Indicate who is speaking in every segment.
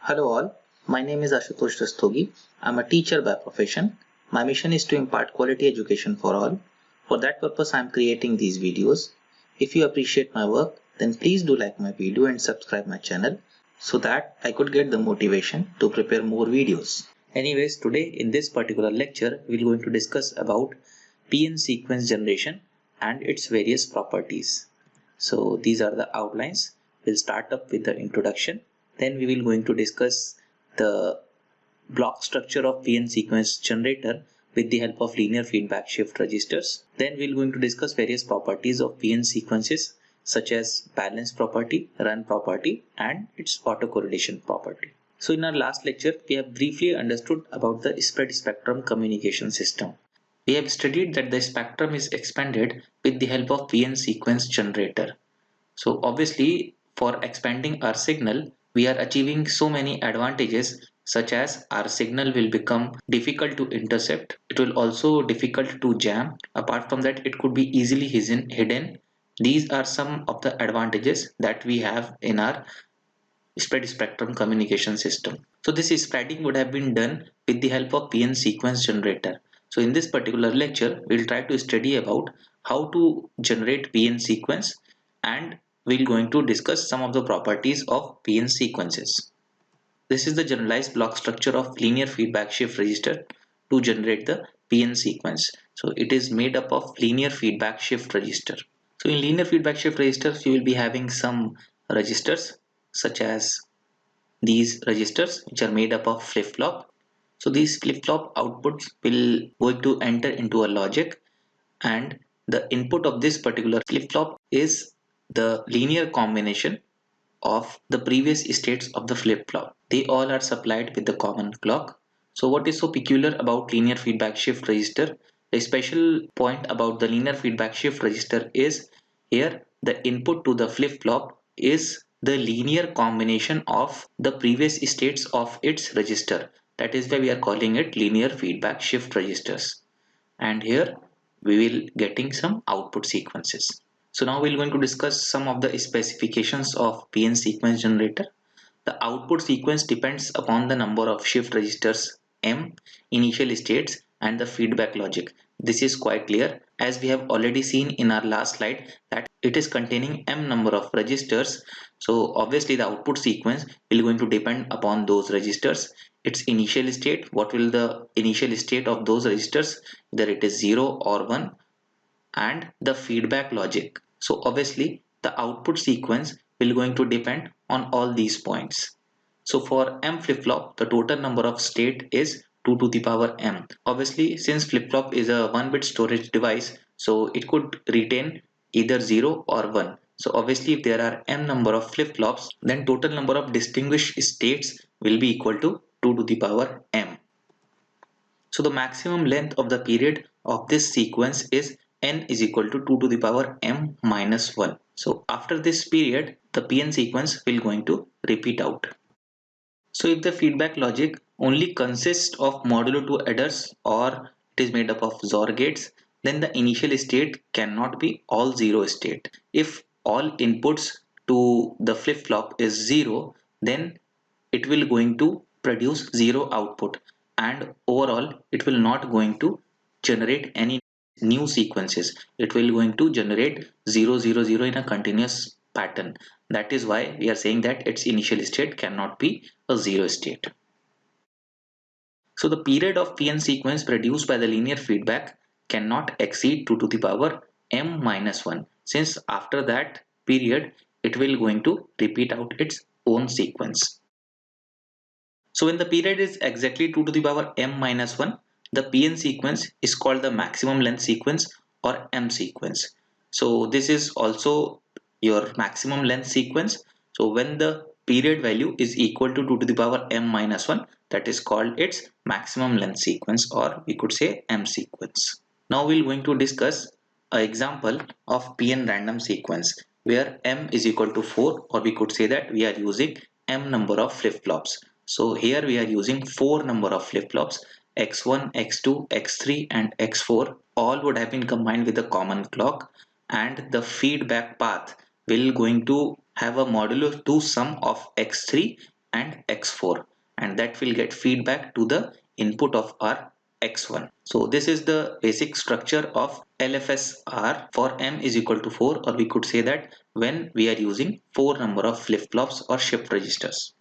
Speaker 1: Hello all, my name is Ashutosh Rastogi. I'm a teacher by profession. My mission is to impart quality education for all. For that purpose, I'm creating these videos. If you appreciate my work, then please do like my video and subscribe my channel so that I could get the motivation to prepare more videos. Anyways, today in this particular lecture, we're going to discuss about PN sequence generation and its various properties. So these are the outlines. We'll start up with the introduction. Then we will going to discuss the block structure of PN sequence generator with the help of linear feedback shift registers. Then we're going to discuss various properties of PN sequences such as balance property, run property, and its autocorrelation property. So in our last lecture, we have briefly understood about the spread spectrum communication system. We have studied that the spectrum is expanded with the help of PN sequence generator. So obviously for expanding our signal, we are achieving so many advantages such as our signal will become difficult to intercept. It will also difficult to jam. Apart from that, it could be easily hidden. These are some of the advantages that we have in our spread spectrum communication system. So this spreading would have been done with the help of PN sequence generator. So in this particular lecture, we'll try to study about how to generate PN sequence, and we're going to discuss some of the properties of PN sequences. This is the generalized block structure of linear feedback shift register to generate the PN sequence. So it is made up of linear feedback shift register. So in linear feedback shift registers, you will be having some registers such as these registers which are made up of flip-flop. So these flip-flop outputs will going to enter into a logic, and the input of this particular flip-flop is the linear combination of the previous states of the flip-flop. They all are supplied with the common clock. So what is so peculiar about linear feedback shift register? The special point about the linear feedback shift register is here the input to the flip-flop is the linear combination of the previous states of its register. That is why we are calling it linear feedback shift registers. And here we will getting some output sequences. So now we're going to discuss some of the specifications of PN sequence generator. The output sequence depends upon the number of shift registers M, initial states, and the feedback logic. This is quite clear as we have already seen in our last slide that it is containing M number of registers. So obviously the output sequence will going to depend upon those registers. Its initial state, what will the initial state of those registers, whether it is 0 or 1, and the feedback logic. So obviously the output sequence will going to depend on all these points. So for M flip-flop, the total number of state is 2 to the power M. Obviously, since flip-flop is a 1-bit storage device, so it could retain either 0 or 1. So obviously if there are M number of flip-flops, then total number of distinguished states will be equal to 2 to the power M. So the maximum length of the period of this sequence is n is equal to 2 to the power m minus 1. So after this period, the PN sequence will going to repeat out. So if the feedback logic only consists of modulo 2 adders or it is made up of XOR gates, then the initial state cannot be all 0 state. If all inputs to the flip-flop is 0, then it will going to produce 0 output, and overall it will not going to generate any new sequences. It will going to generate 0 0 0 in a continuous pattern. That is why we are saying that its initial state cannot be a 0 state. So the period of PN sequence produced by the linear feedback cannot exceed 2 to the power m minus 1, since after that period it will going to repeat out its own sequence. So when the period is exactly 2 to the power m minus 1, the PN sequence is called the maximum length sequence or M sequence. So this is also your maximum length sequence. So when the period value is equal to 2 to the power m minus 1, that is called its maximum length sequence, or we could say M sequence. Now we're going to discuss an example of PN random sequence where m is equal to 4, or we could say that we are using m number of flip-flops. So here we are using 4 number of flip-flops, x1, x2, x3 and x4 all would have been combined with a common clock, and the feedback path will going to have a modulo 2 sum of x3 and x4, and that will get feedback to the input of our x1. So this is the basic structure of LFSR for m is equal to 4, or we could say that when we are using 4 number of flip-flops or shift registers.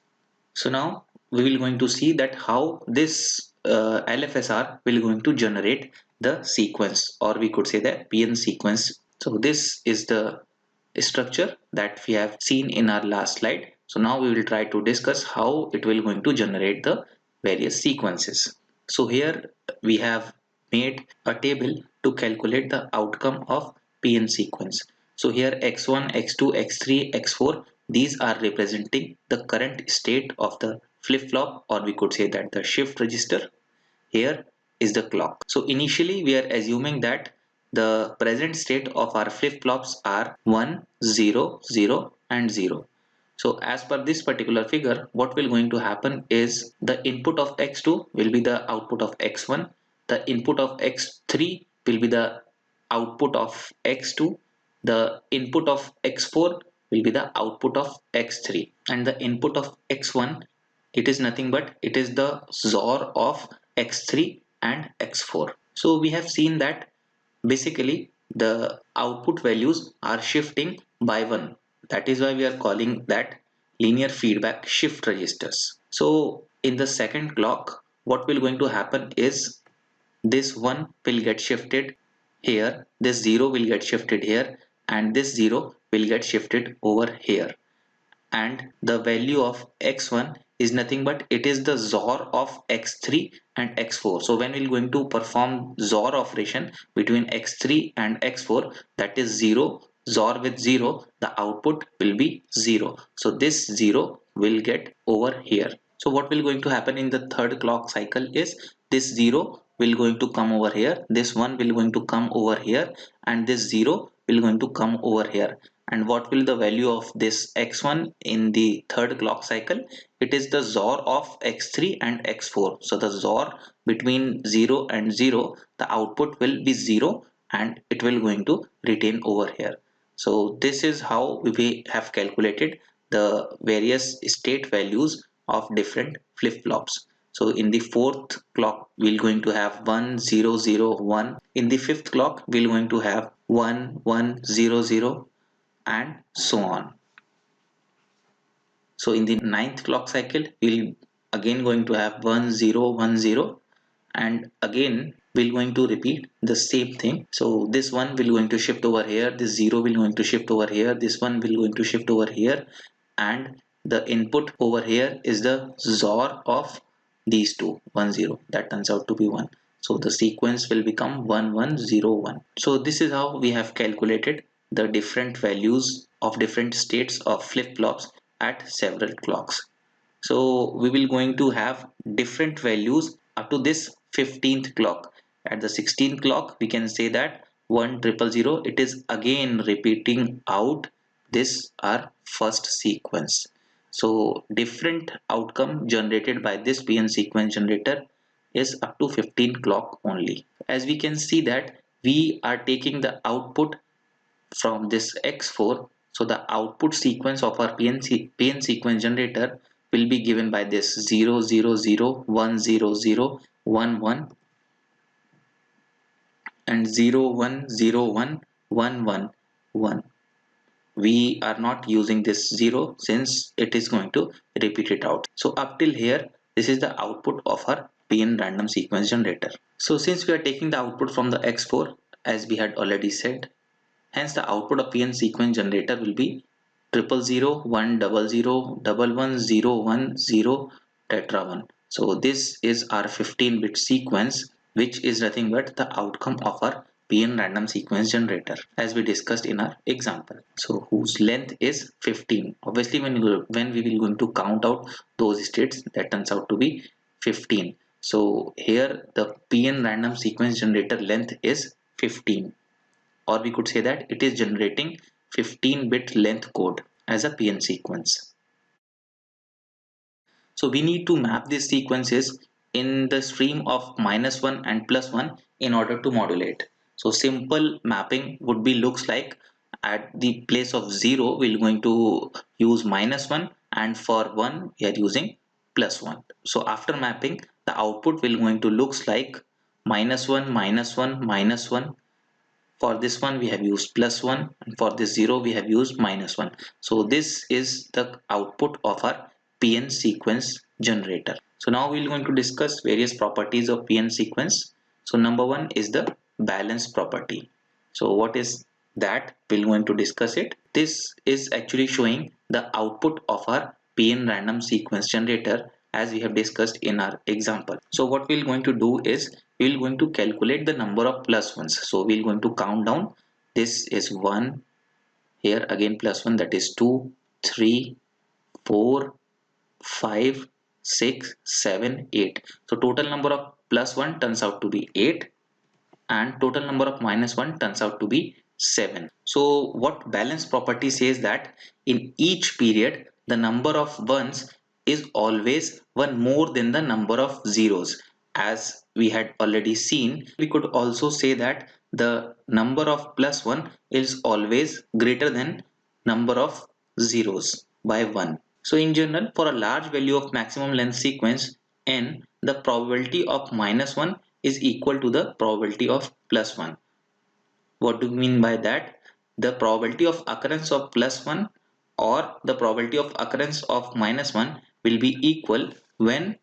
Speaker 1: So now we will going to see that how this LFSR will going to generate the sequence, or we could say the PN sequence. So this is the structure that we have seen in our last slide. So now we will try to discuss how it will going to generate the various sequences. So here we have made a table to calculate the outcome of PN sequence. So here x1, x2, x3, x4, these are representing the current state of the flip-flop, or we could say that the shift register. Here is the clock. So initially we are assuming that the present state of our flip-flops are 1, 0, 0 and 0. So as per this particular figure, what will going to happen is the input of x2 will be the output of x1, the input of x3 will be the output of x2, the input of x4 will be the output of x3, and the input of x1, it is nothing but it is the XOR of x3 and x4. So we have seen that basically the output values are shifting by one. That is why we are calling that linear feedback shift registers. So in the second clock, what will going to happen is this 1 will get shifted here, this 0 will get shifted here, and this 0 will get shifted over here, and the value of x1 is nothing but it is the XOR of x3 and x4. So when we're going to perform XOR operation between x3 and x4, that is 0 XOR with 0, the output will be 0. So this 0 will get over here. So what will going to happen in the third clock cycle is this 0 will going to come over here, this 1 will going to come over here, and this 0 will going to come over here. And what will the value of this x1 in the third clock cycle? It is the XOR of x3 and x4. So the XOR between 0 and 0, the output will be 0 and it will going to retain over here. So this is how we have calculated the various state values of different flip-flops. So in the fourth clock, we're going to have 1 0 0 1. In the fifth clock, we're going to have 1 1 0 0 and so on. So in the ninth clock cycle, we'll again going to have 1 0 1 0, and again we're going to repeat the same thing. So this one will going to shift over here, this 0 will going to shift over here, this one will going to shift over here, and the input over here is the XOR of these two, 1 0, that turns out to be 1. So the sequence will become 1 1 0 1. So this is how we have calculated the different values of different states of flip-flops at several clocks. So we will going to have different values up to this 15th clock. At the 16th clock, we can say that 1 0 0, it is again repeating out this our first sequence. So different outcome generated by this PN sequence generator is up to 15 clock only. As we can see that we are taking the output from this x4. So the output sequence of our PN sequence generator will be given by this 0 0 0 1 0 0 1 1 and 0 1 0 1 1 1 1. We are not using this 0 since it is going to repeat it out. So up till here, this is the output of our PN random sequence generator. So since we are taking the output from the x4, as we had already said, hence the output of PN sequence generator will be 0 0 1 0 0 1 1 0 1 0 tetra 1. So this is our 15-bit sequence, which is nothing but the outcome of our PN random sequence generator, as we discussed in our example. So whose length is 15. Obviously, when we will going to count out those states, that turns out to be 15. So here the PN random sequence generator length is 15, or we could say that it is generating 15-bit length code as a PN sequence. So we need to map these sequences in the stream of -1 and +1 in order to modulate. So simple mapping would be looks like at the place of 0 we're going to use -1, and for 1 we are using +1. So after mapping, the output will going to looks like -1, -1, -1. For this one we have used +1, and for this 0 we have used -1. So this is the output of our PN sequence generator. So now we're going to discuss various properties of PN sequence. So number one is the balance property. So what is that? We're going to discuss it. This is actually showing the output of our PN random sequence generator as we have discussed in our example. So what we're going to do is we're going to calculate the number of plus ones. So we're going to count down. This is 1, here again +1, that is 2, 3, 4, 5, 6, 7, 8. So total number of +1 turns out to be 8, and total number of -1 turns out to be 7. So what balance property says that in each period the number of ones is always one more than the number of zeros. As we had already seen, we could also say that the number of +1 is always greater than number of zeros by 1. So in general, for a large value of maximum length sequence n, the probability of -1 is equal to the probability of +1. What do you mean by that? The probability of occurrence of +1 or the probability of occurrence of -1 will be equal when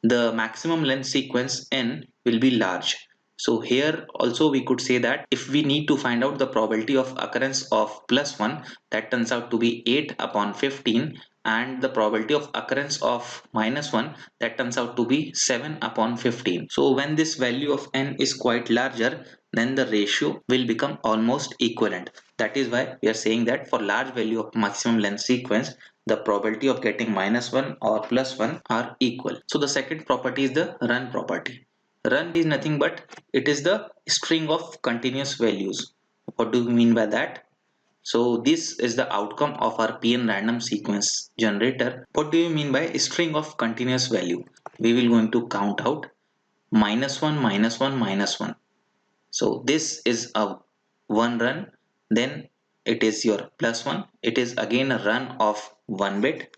Speaker 1: the maximum length sequence n will be large. So here also we could say that if we need to find out the probability of occurrence of +1, that turns out to be 8 upon 15, and the probability of occurrence of -1, that turns out to be 7 upon 15. So when this value of n is quite larger, then the ratio will become almost equivalent. That is why we are saying that for large value of maximum length sequence, the probability of getting -1 or +1 are equal. So the second property is the run property. Run is nothing but it is the string of continuous values. What do you mean by that? So this is the outcome of our PN random sequence generator. What do you mean by string of continuous value? We will going to count out -1, -1, -1. So this is a one run, then it is your +1. It is again a run of 1 bit,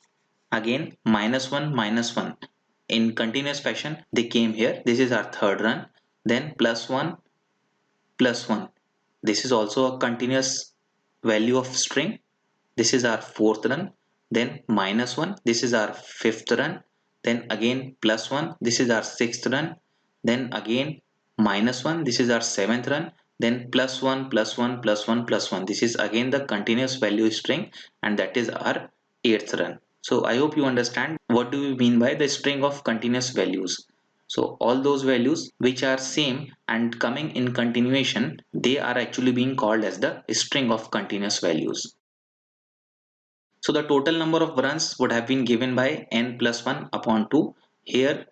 Speaker 1: again -1, -1. In continuous fashion they came here. This is our third run, then +1, +1. This is also a continuous value of string. This is our fourth run, then -1. This is our fifth run, then again +1. This is our sixth run, then again -1. This is our seventh run, then +1, +1, +1, +1. This is again the continuous value string, and that is our eighth run. So I hope you understand what do we mean by the string of continuous values. So all those values which are same and coming in continuation, they are actually being called as the string of continuous values. So the total number of runs would have been given by n plus 1 upon 2. Here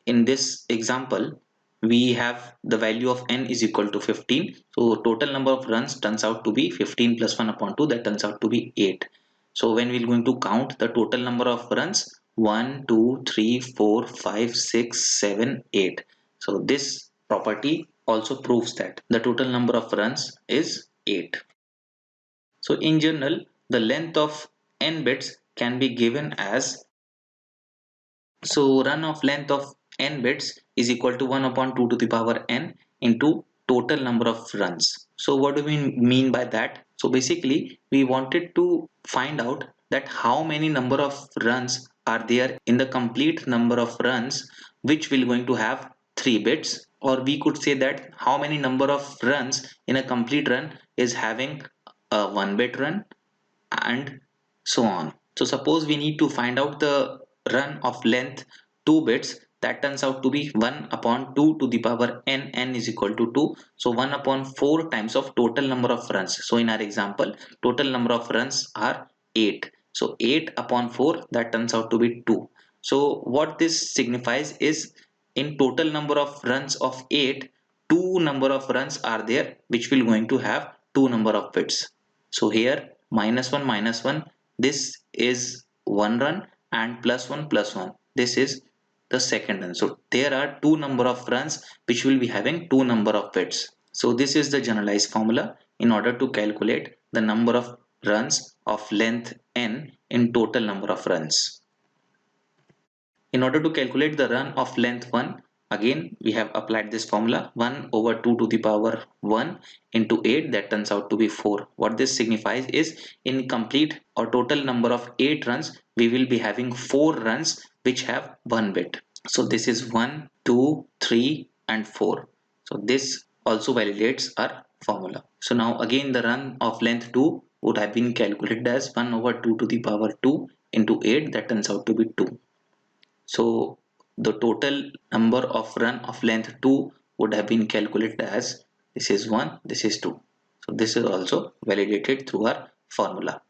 Speaker 1: in this example, we have the value of n is equal to 15. So total number of runs turns out to be 15 plus 1 upon 2, that turns out to be 8. So when we're going to count the total number of runs, 1, 2, 3, 4, 5, 6, 7, 8. So this property also proves that the total number of runs is 8. So in general, the length of n bits can be given as, so run of length of n bits is equal to 1 upon 2 to the power n into total number of runs. So what do we mean by that? So basically we wanted to find out that how many number of runs are there in the complete number of runs which will going to have 3 bits, or we could say that how many number of runs in a complete run is having a 1 bit run, and so on. So suppose we need to find out the run of length 2 bits, that turns out to be 1 upon 2 to the power n, n is equal to 2. So 1 upon 4 times of total number of runs. So in our example, total number of runs are 8. So 8 upon 4, that turns out to be 2. So what this signifies is in total number of runs of 8, 2 number of runs are there which will going to have 2 number of bits. So here -1, -1, this is one run, and +1, +1, this is the second run. So there are 2 number of runs which will be having 2 number of bits. So this is the generalized formula in order to calculate the number of runs of length n in total number of runs. In order to calculate the run of length 1, again we have applied this formula 1 over 2 to the power 1 into 8, that turns out to be 4. What this signifies is in complete or total number of 8 runs, we will be having 4 runs which have 1 bit. So this is 1, 2, 3 and 4. So this also validates our formula. So now again the run of length 2 would have been calculated as 1 over 2 to the power 2 into 8, that turns out to be 2. So the total number of run of length 2 would have been calculated as this is 1, this is 2. So this is also validated through our formula.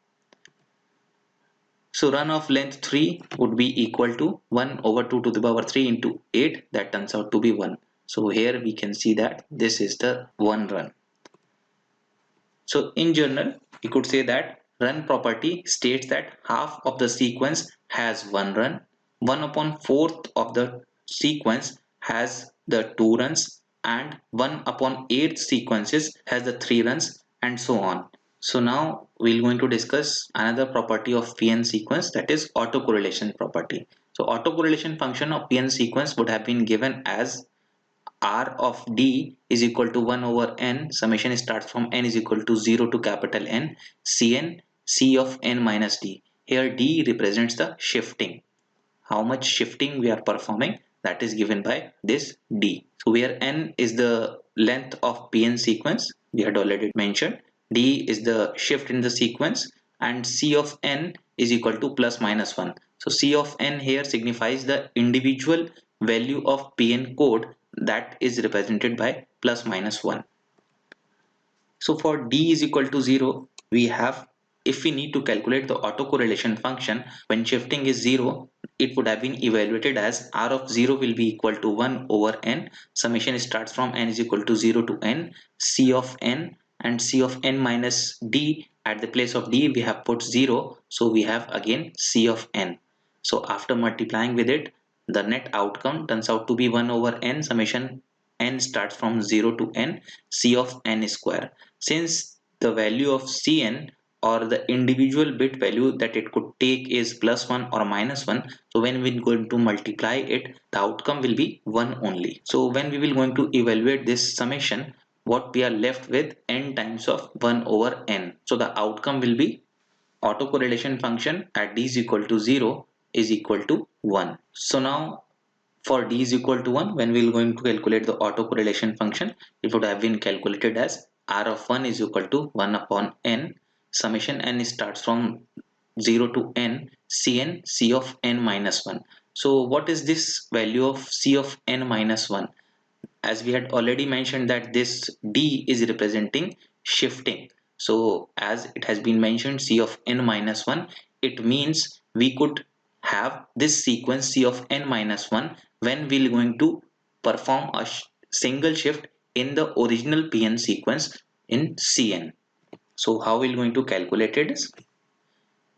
Speaker 1: So run of length 3 would be equal to 1 over 2 to the power 3 into 8, that turns out to be 1. So here we can see that this is the 1 run. So in general, we could say that run property states that half of the sequence has 1 run, 1 upon 4th of the sequence has the 2 runs, and 1 upon 8th sequences has the 3 runs, and so on. So now we're going to discuss another property of PN sequence, that is autocorrelation property. So autocorrelation function of PN sequence would have been given as R of D is equal to 1 over n, summation starts from n is equal to 0 to capital N, Cn, C of n minus D. Here D represents the shifting. How much shifting we are performing, that is given by this D. So where n is the length of PN sequence, we had already mentioned. D is the shift in the sequence, and C of n is equal to plus minus 1. So C of n here signifies the individual value of PN code that is represented by plus minus 1. So for D is equal to 0, we have, if we need to calculate the autocorrelation function when shifting is 0, it would have been evaluated as R of 0 will be equal to 1 over n, summation starts from n is equal to 0 to n, C of n, and C of n minus D, at the place of D we have put 0, so we have again C of n. So after multiplying with it, the net outcome turns out to be 1 over n, summation n starts from 0 to n, C of n square. Since the value of Cn or the individual bit value that it could take is plus 1 or minus 1, so when we're going to multiply it, the outcome will be 1 only. So when we will going to evaluate this summation, what we are left with, n times of 1 over n. So the outcome will be autocorrelation function at d is equal to 0 is equal to 1. So now for d is equal to 1, when we are going to calculate the autocorrelation function, it would have been calculated as R of 1 is equal to 1 upon n, summation n starts from 0 to n, Cn, C of n minus 1. So what is this value of C of n minus 1? As we had already mentioned that this D is representing shifting. So as it has been mentioned C of n minus 1, it means we could have this sequence C of n minus 1 when we're going to perform a single shift in the original PN sequence in Cn. So how we're going to calculate it is,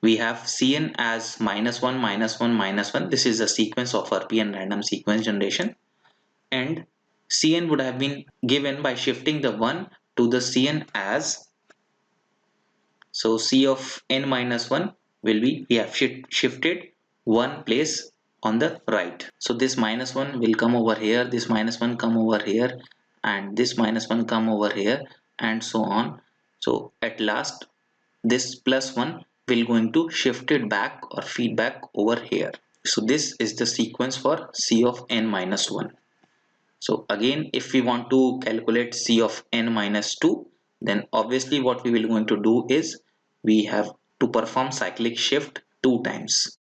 Speaker 1: we have Cn as minus 1 minus 1 minus 1. This is the sequence of our PN random sequence generation, and Cn would have been given by shifting the 1 to the Cn as, so C of n minus 1 will be, we have shifted one place on the right. So this minus 1 will come over here, this minus 1 come over here, and this minus 1 come over here, and so on. So at last this plus 1 will going to shift it back or feedback over here. So this is the sequence for C of n minus 1. So again, if we want to calculate C of n minus 2, then obviously what we will going to do is we have to perform cyclic shift 2 times.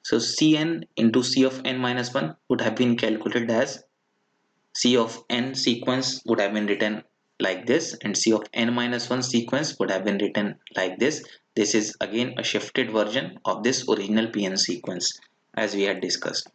Speaker 1: So Cn into C of n minus 1 would have been calculated as C of n sequence would have been written like this, and C of n minus 1 sequence would have been written like this. This is again a shifted version of this original PN sequence as we had discussed.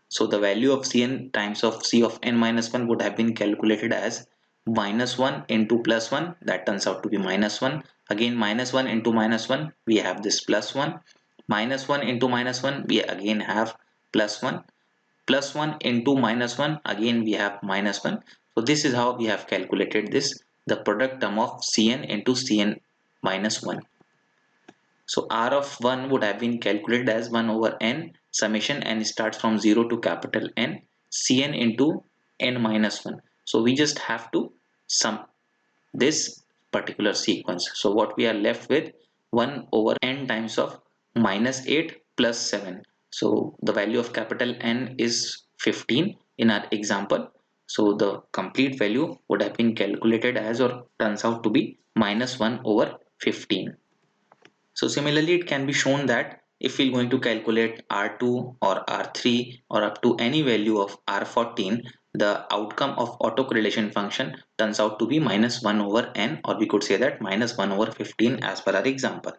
Speaker 1: So the value of Cn times of C of n minus 1 would have been calculated as minus 1 into plus 1, that turns out to be minus 1. Again minus 1 into minus 1, we have this plus 1. Minus 1 into minus 1, we again have plus 1. Plus 1 into minus 1, again we have minus 1. So this is how we have calculated this, the product term of Cn into Cn
Speaker 2: minus 1. So R of 1 would have been calculated as 1 over n summation n starts from 0 to capital N Cn into n minus 1. So we just have to sum this particular sequence. So what we are left with 1 over n times of minus 8 plus 7. So the value of capital N is 15 in our example. So the complete value would have been calculated as, or turns out to be, minus 1 over 15. So similarly, it can be shown that if we're going to calculate R2 or R3 or up to any value of R14, the outcome of autocorrelation function turns out to be minus 1 over n, or we could say that minus 1 over 15 as per our example.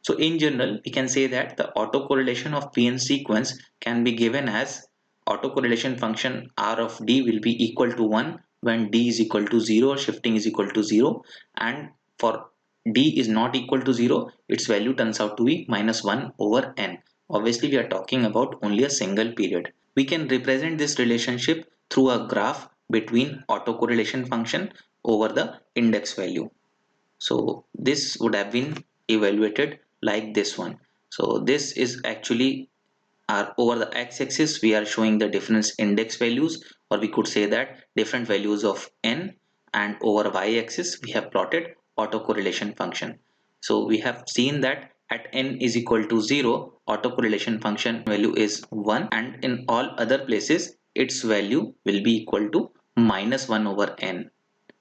Speaker 2: So in general, we can say that the autocorrelation of PN sequence can be given as autocorrelation function R of D will be equal to 1 when D is equal to 0, shifting is equal to 0, and for D is not equal to 0, its value turns out to be minus 1 over n. Obviously, we are talking about only a single period. We can represent this relationship through a graph between autocorrelation function over the index value. So this would have been evaluated like this one. So this is actually our, over the x-axis we are showing the difference index values, or we could say that different values of n, and over y-axis we have plotted autocorrelation function. So we have seen that at n is equal to 0, autocorrelation function value is 1, and in all other places its value will be equal to minus 1 over n.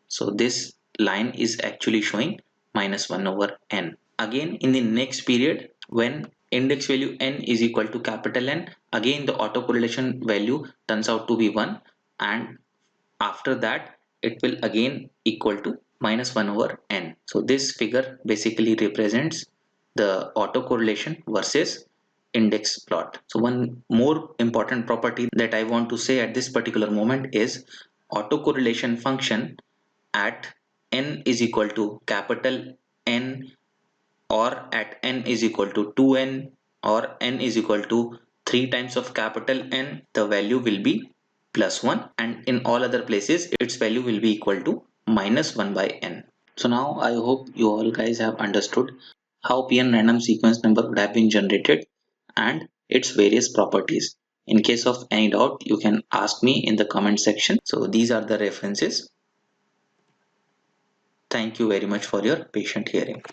Speaker 2: So this line is actually showing minus 1 over n. Again, in the next period, when index value n is equal to capital N, again the autocorrelation value turns out to be 1, and after that it will again equal to minus 1 over n. So this figure basically represents the autocorrelation versus index plot. So one more important property that I want to say at this particular moment is autocorrelation function at n is equal to capital N, or at n is equal to 2n, or n is equal to 3 times of capital N, the value will be plus 1, and in all other places its value will be equal to minus 1 by n. So now I hope you all guys have understood how PN random sequence number would have been generated and its various properties. In case of any doubt, you can ask me in the comment section. So these are the references. Thank you very much for your patient hearing.